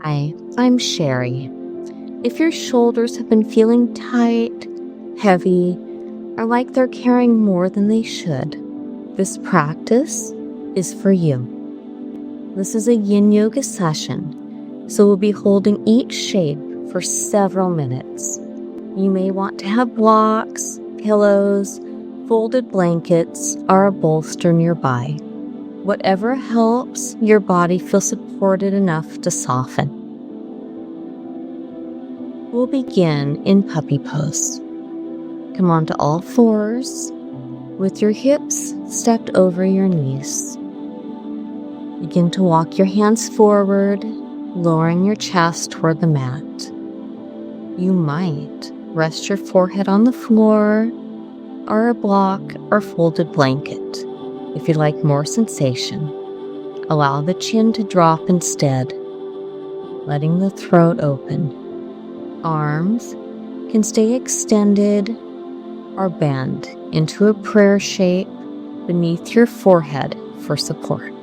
Hi, I'm Sherry. If your shoulders have been feeling tight, heavy, or like they're carrying more than they should, this practice is for you. This is a yin yoga session, so we'll be holding each shape for several minutes. You may want to have blocks, pillows, folded blankets, or a bolster nearby. Whatever helps your body feel supported enough to soften. We'll begin in puppy pose. Come onto all fours with your hips stacked over your knees. Begin to walk your hands forward, lowering your chest toward the mat. You might rest your forehead on the floor or a block or folded blanket. If you'd like more sensation, allow the chin to drop instead, letting the throat open. Arms can stay extended or bend into a prayer shape beneath your forehead for support.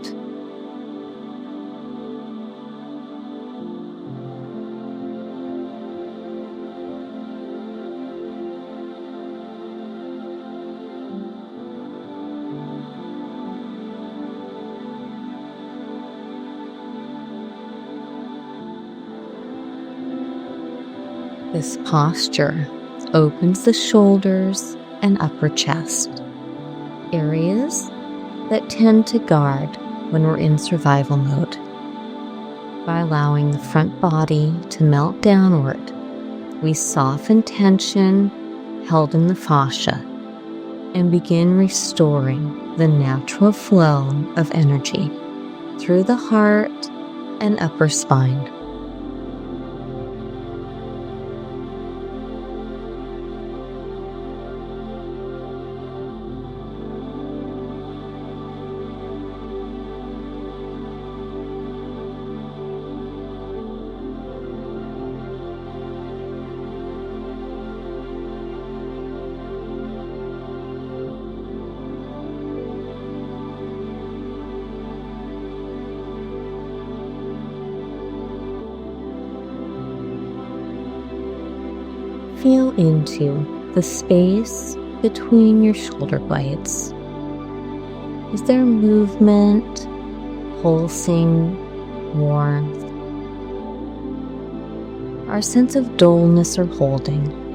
This posture opens the shoulders and upper chest, areas that tend to guard when we're in survival mode. By allowing the front body to melt downward, we soften tension held in the fascia and begin restoring the natural flow of energy through the heart and upper spine. Feel into the space between your shoulder blades. Is there movement, pulsing, warmth, or a sense of dullness or holding?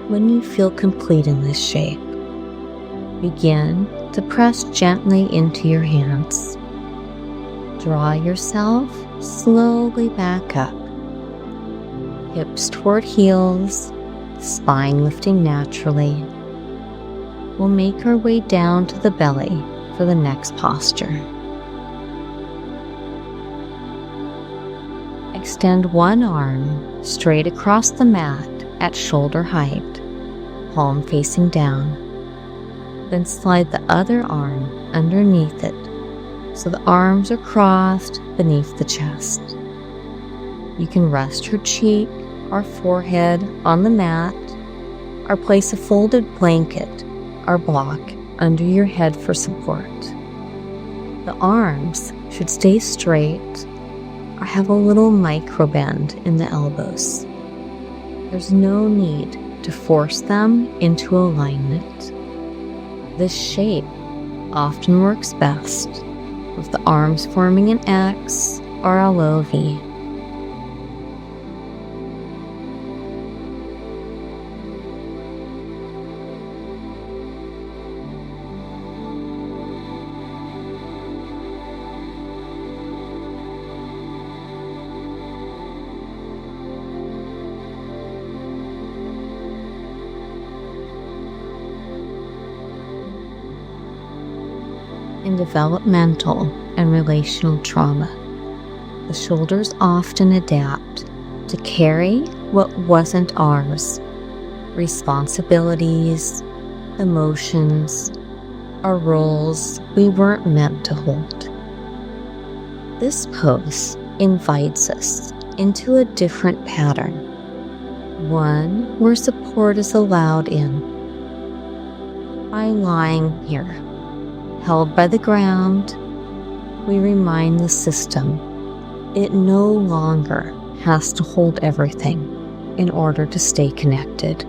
When you feel complete in this shape, begin to press gently into your hands. Draw yourself slowly back up, hips toward heels, spine lifting naturally. We'll make our way down to the belly for the next posture. Extend one arm straight across the mat at shoulder height, palm facing down. Then slide the other arm underneath it so the arms are crossed beneath the chest. You can rest your cheek or forehead on the mat or place a folded blanket or block under your head for support. The arms should stay straight or have a little micro bend in the elbows. There's no need to force them into alignment. This shape often works best with the arms forming an X or a low V. In developmental and relational trauma, the shoulders often adapt to carry what wasn't ours: responsibilities, emotions, or roles we weren't meant to hold. This pose invites us into a different pattern, one where support is allowed in. By lying here, held by the ground, we remind the system it no longer has to hold everything in order to stay connected.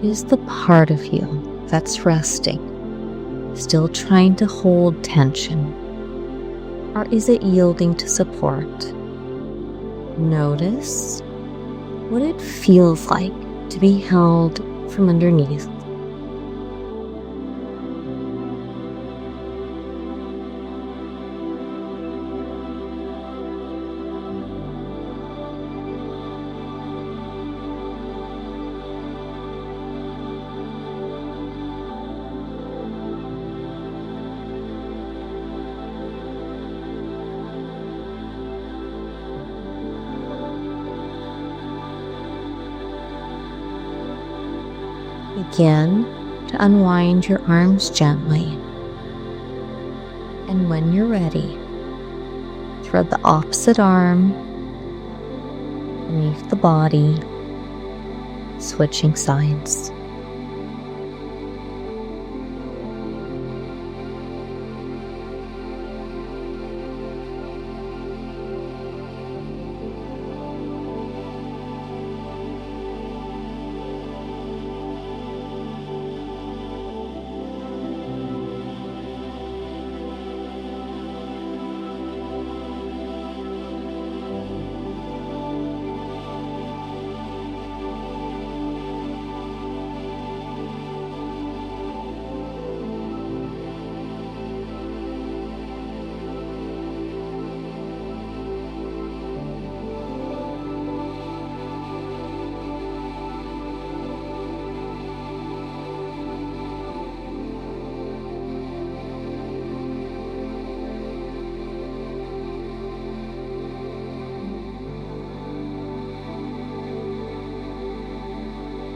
Is the part of you that's resting still trying to hold tension, or is it yielding to support? Notice what it feels like to be held from underneath. Begin to unwind your arms gently, and when you're ready, thread the opposite arm beneath the body, switching sides.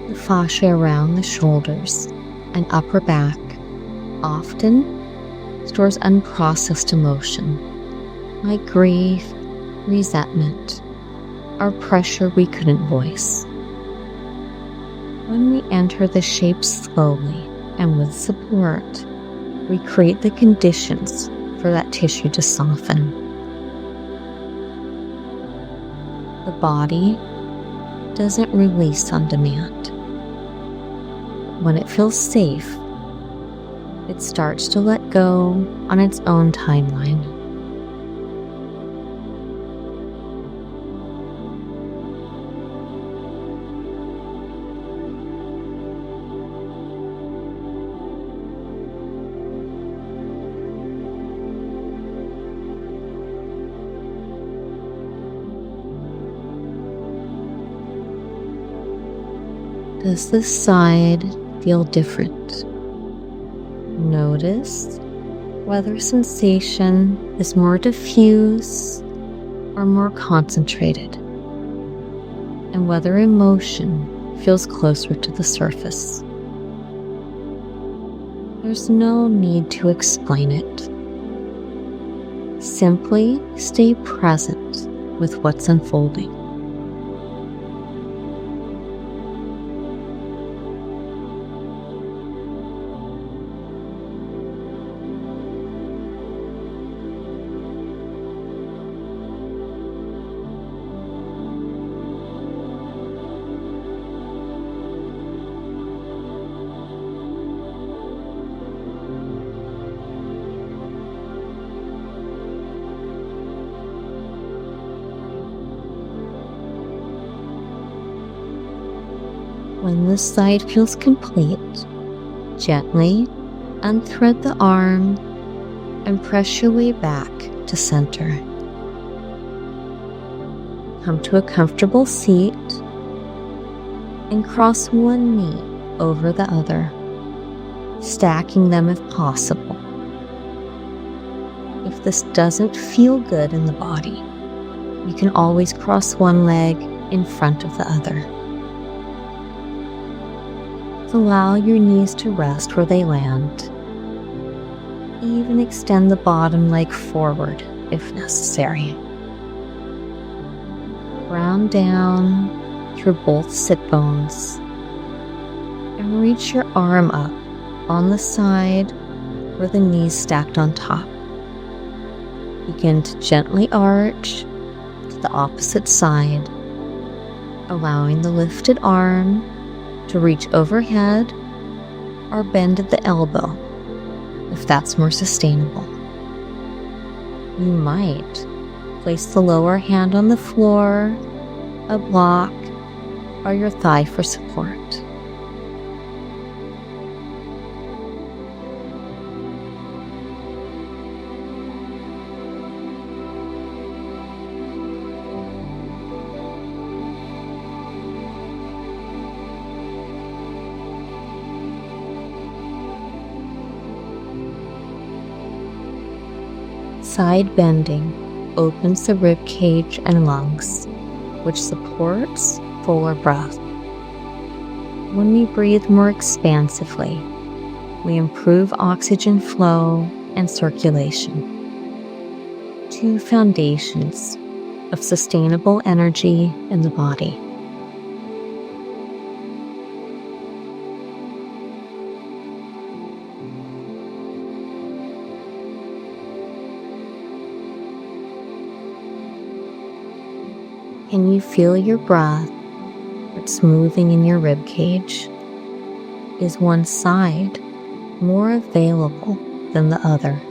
The fascia around the shoulders and upper back often stores unprocessed emotion, like grief, resentment, or pressure we couldn't voice. When we enter the shape slowly and with support, we create the conditions for that tissue to soften. The body doesn't release on demand. When it feels safe, it starts to let go on its own timeline. Does this side feel different? Notice whether sensation is more diffuse or more concentrated, and whether emotion feels closer to the surface. There's no need to explain it. Simply stay present with what's unfolding. When this side feels complete, gently unthread the arm and press your way back to center. Come to a comfortable seat and cross one knee over the other, stacking them if possible. If this doesn't feel good in the body, you can always cross one leg in front of the other. Allow your knees to rest where they land. Even extend the bottom leg forward if necessary. Ground down through both sit bones and reach your arm up on the side where the knees stacked on top. Begin to gently arch to the opposite side, allowing the lifted arm to reach overhead or bend at the elbow if that's more sustainable. You might place the lower hand on the floor, a block, or your thigh for support. Side bending opens the rib cage and lungs, which supports fuller breath. When we breathe more expansively, we improve oxygen flow and circulation, two foundations of sustainable energy in the body. Can you feel your breath that's moving in your rib cage? Is one side more available than the other?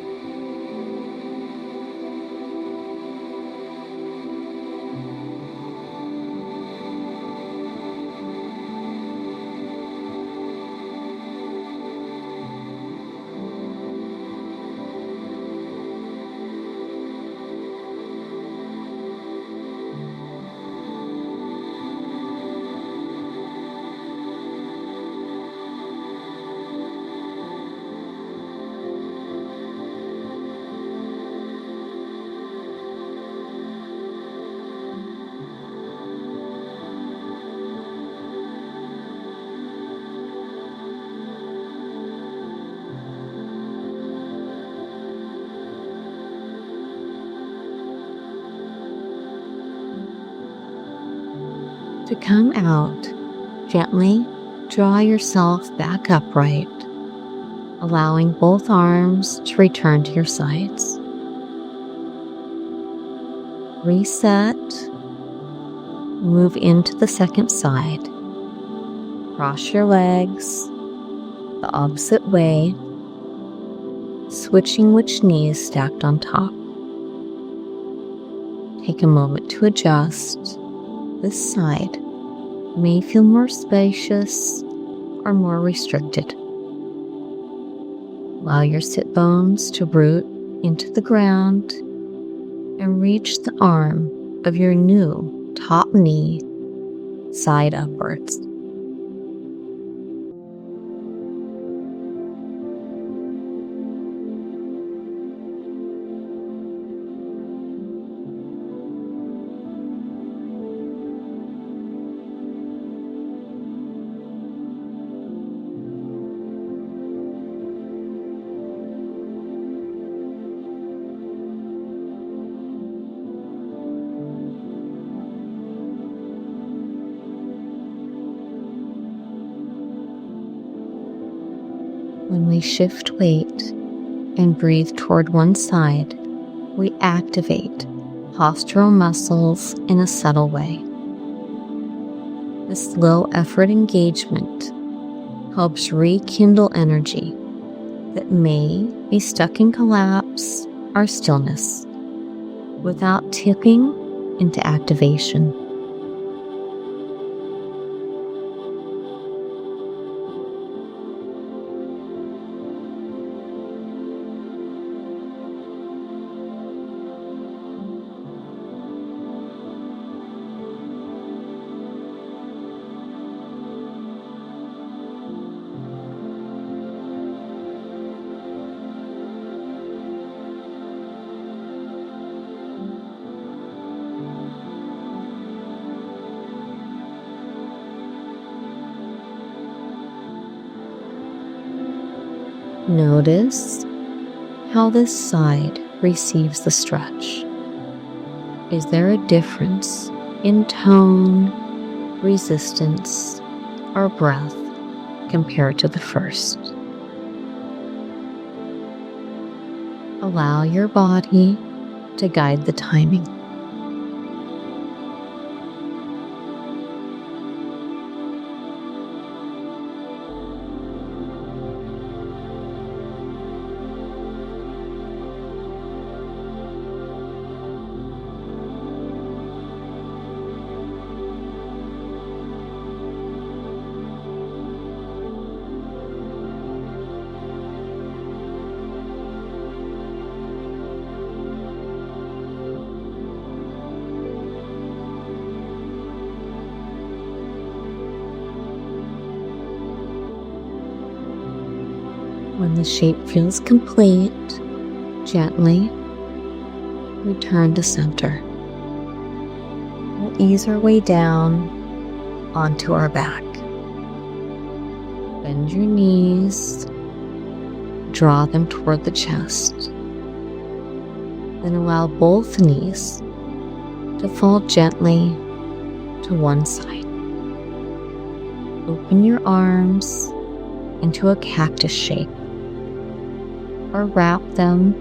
To come out, gently draw yourself back upright, allowing both arms to return to your sides. Reset, move into the second side. Cross your legs the opposite way, switching which knee is stacked on top. Take a moment to adjust. This side may feel more spacious or more restricted. Allow your sit bones to root into the ground and reach the arm of your new top knee side upwards. When we shift weight and breathe toward one side, we activate postural muscles in a subtle way. This low effort engagement helps rekindle energy that may be stuck in collapse or stillness without tipping into activation. Notice how this side receives the stretch. Is there a difference in tone, resistance, or breath compared to the first? Allow your body to guide the timing. When the shape feels complete, gently return to center. We'll ease our way down onto our back. Bend your knees, draw them toward the chest. Then allow both knees to fall gently to one side. Open your arms into a cactus shape, or wrap them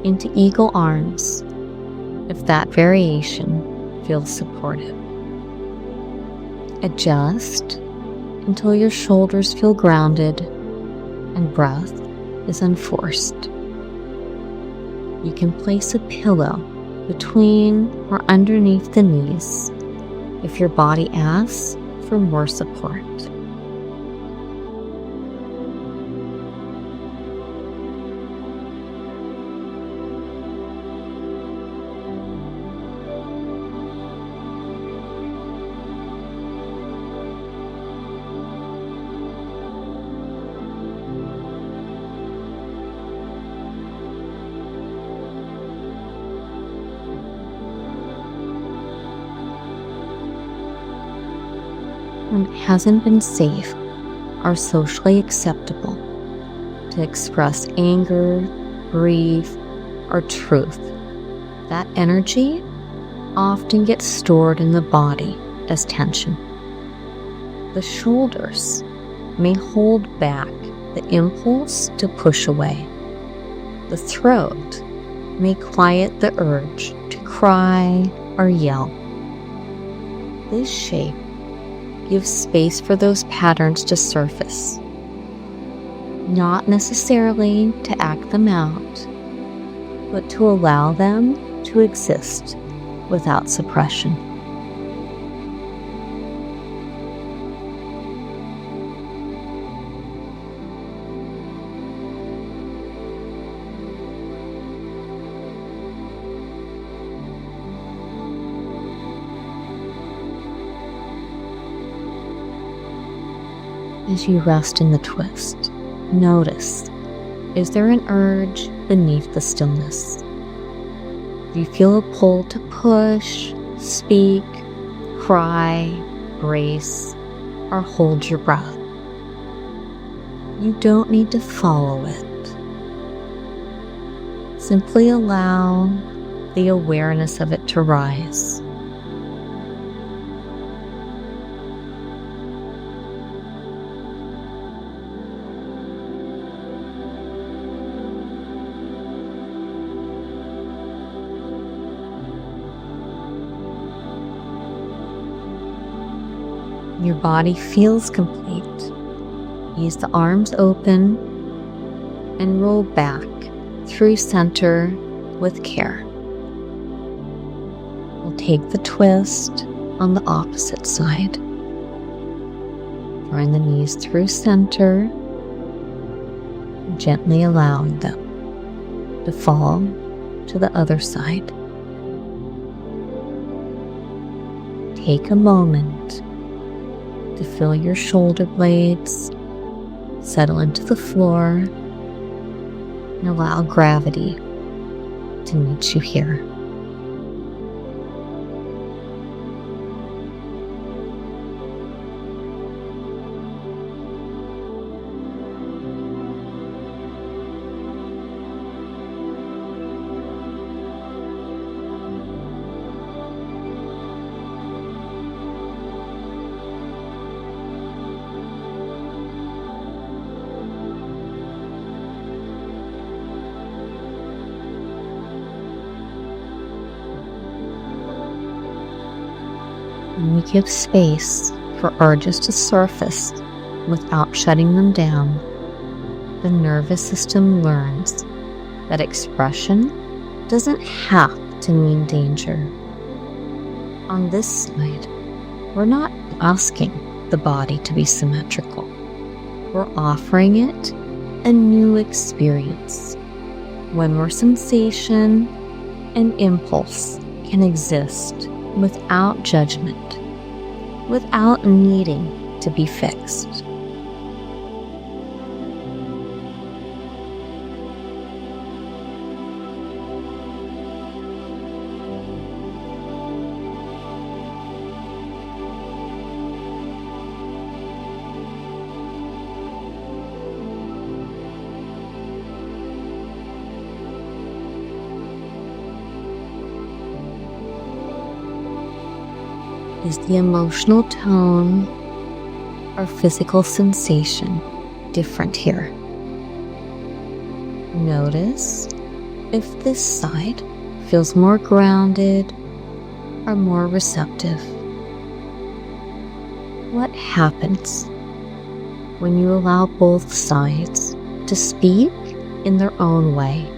into eagle arms if that variation feels supportive. Adjust until your shoulders feel grounded and breath is unforced. You can place a pillow between or underneath the knees if your body asks for more support. When it hasn't been safe or socially acceptable to express anger, grief, or truth, that energy often gets stored in the body as tension. The shoulders may hold back the impulse to push away. The throat may quiet the urge to cry or yell. This shape gives space for those patterns to surface, not necessarily to act them out, but to allow them to exist without suppression. As you rest in the twist, notice, is there an urge beneath the stillness? Do you feel a pull to push, speak, cry, brace, or hold your breath? You don't need to follow it. Simply allow the awareness of it to rise. Your body feels complete. Ease the arms open and roll back through center with care. We'll take the twist on the opposite side. Drawing the knees through center, gently allowing them to fall to the other side. Take a moment to feel your shoulder blades settle into the floor and allow gravity to meet you here. When we give space for urges to surface without shutting them down, the nervous system learns that expression doesn't have to mean danger. On this side, we're not asking the body to be symmetrical. We're offering it a new experience, one where sensation and impulse can exist without judgment, without needing to be fixed. Is the emotional tone or physical sensation different here? Notice if this side feels more grounded or more receptive. What happens when you allow both sides to speak in their own way?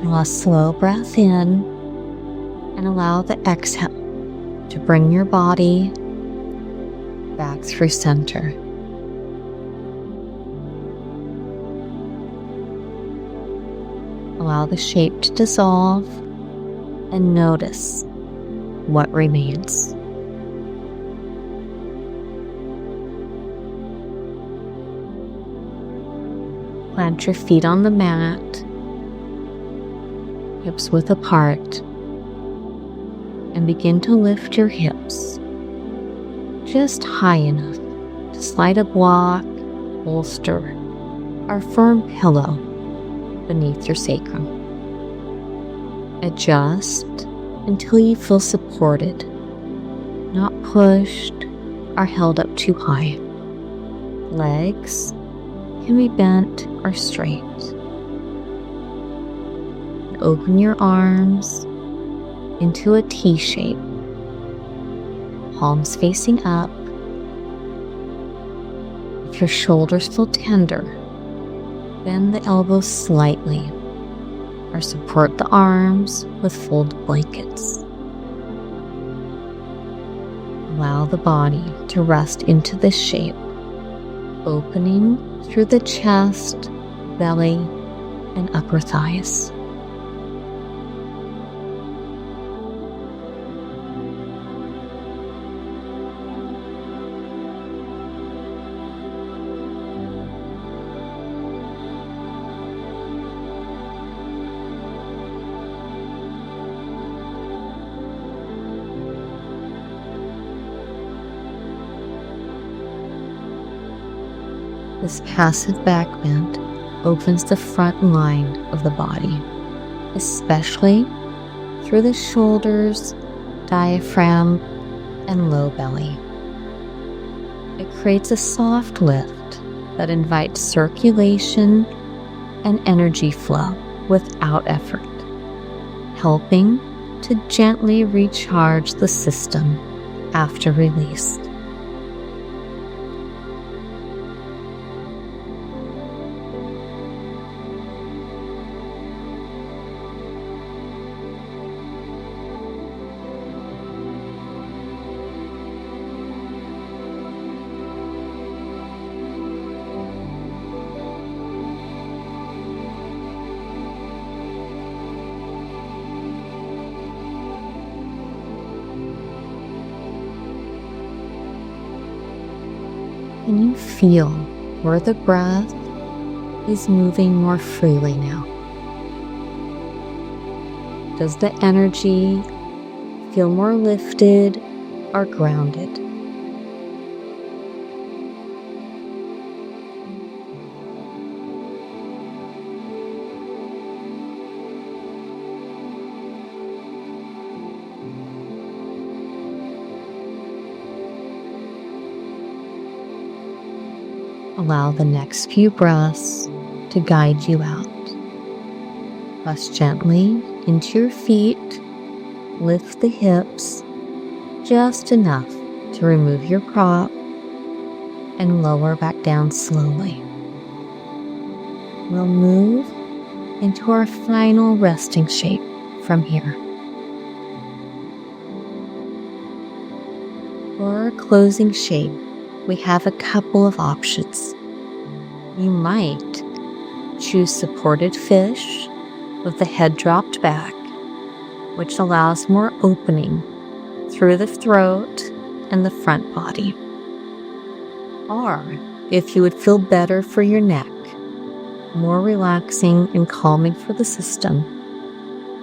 Draw a slow breath in and allow the exhale to bring your body back through center. Allow the shape to dissolve and notice what remains. Plant your feet on the mat, hips width apart, and begin to lift your hips just high enough to slide a block, bolster, or firm pillow beneath your sacrum. Adjust until you feel supported, not pushed or held up too high. Legs can be bent or straight. Open your arms into a T shape, palms facing up. If your shoulders feel tender, bend the elbows slightly or support the arms with folded blankets. Allow the body to rest into this shape, opening through the chest, belly, and upper thighs. This passive back bend opens the front line of the body, especially through the shoulders, diaphragm, and low belly. It creates a soft lift that invites circulation and energy flow without effort, helping to gently recharge the system after release. Can you feel where the breath is moving more freely now? Does the energy feel more lifted or grounded? Allow the next few breaths to guide you out. Press gently into your feet, lift the hips just enough to remove your prop, and lower back down slowly. We'll move into our final resting shape from here. For our closing shape, we have a couple of options. You might choose supported fish with the head dropped back, which allows more opening through the throat and the front body. Or, if you would feel better for your neck, more relaxing and calming for the system,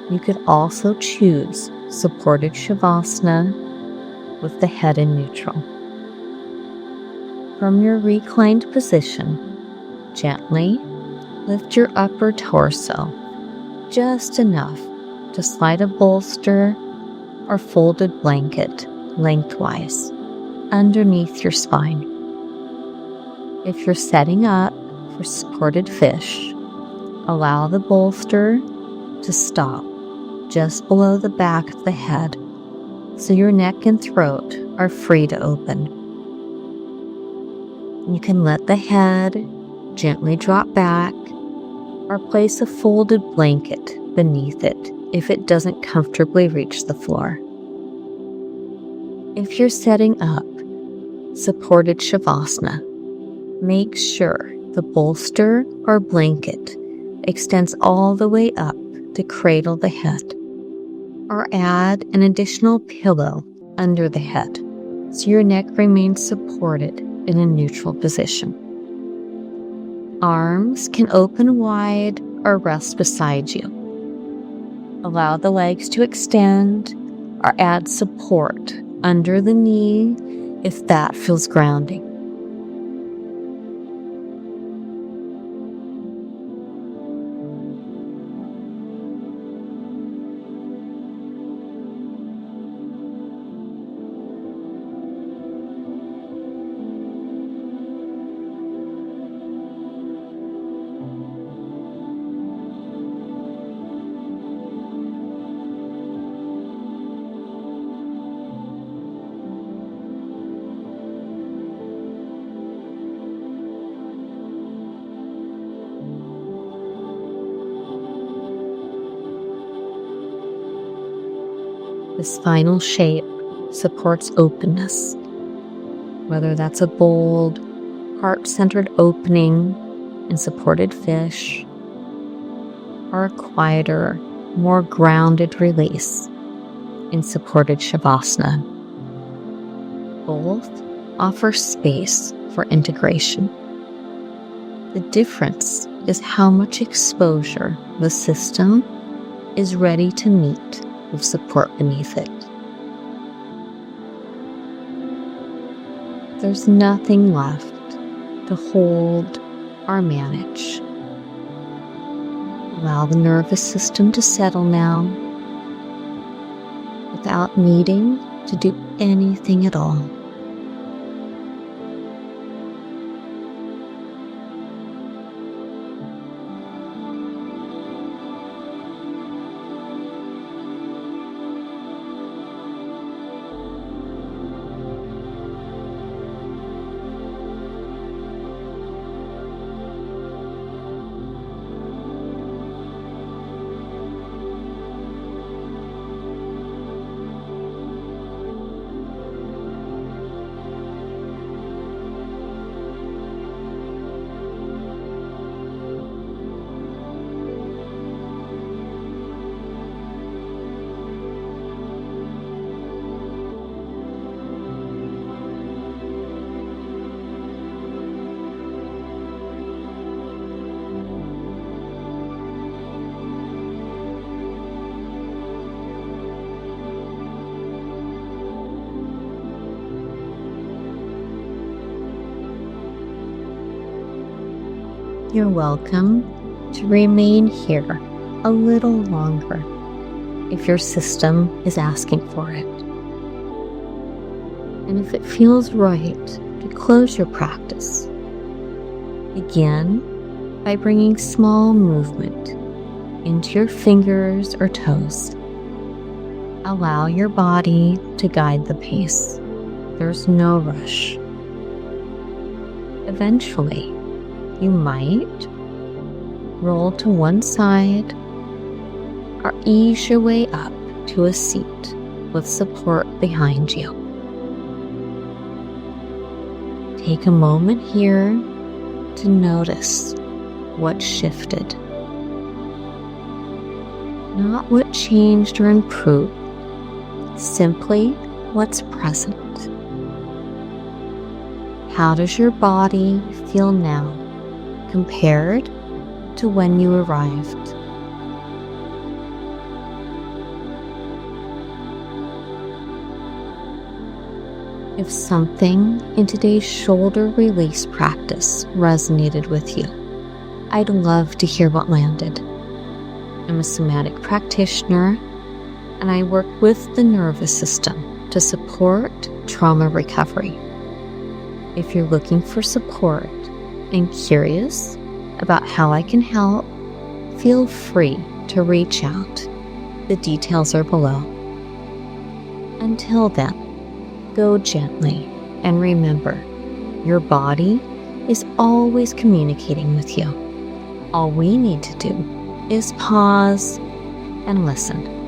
you could also choose supported Shavasana with the head in neutral. From your reclined position, gently lift your upper torso just enough to slide a bolster or folded blanket lengthwise underneath your spine. If you're setting up for supported fish, allow the bolster to stop just below the back of the head so your neck and throat are free to open. You can let the head gently drop back or place a folded blanket beneath it if it doesn't comfortably reach the floor. If you're setting up supported Shavasana, make sure the bolster or blanket extends all the way up to cradle the head, or add an additional pillow under the head so your neck remains supported in a neutral position. Arms can open wide or rest beside you. Allow the legs to extend or add support under the knee if that feels grounding. This final shape supports openness, whether that's a bold, heart-centered opening in supported fish, or a quieter, more grounded release in supported Shavasana. Both offer space for integration. The difference is how much exposure the system is ready to meet with support beneath it. There's nothing left to hold or manage. Allow the nervous system to settle now without needing to do anything at all. You're welcome to remain here a little longer if your system is asking for it. And if it feels right to close your practice, begin by bringing small movement into your fingers or toes. Allow your body to guide the pace. There's no rush. Eventually, you might roll to one side or ease your way up to a seat with support behind you. Take a moment here to notice what shifted. Not what changed or improved, simply what's present. How does your body feel now compared to when you arrived? If something in today's shoulder release practice resonated with you, I'd love to hear what landed. I'm a somatic practitioner, and I work with the nervous system to support trauma recovery. If you're looking for support and curious about how I can help, feel free to reach out. The details are below. Until then, go gently and remember, your body is always communicating with you. All we need to do is pause and listen.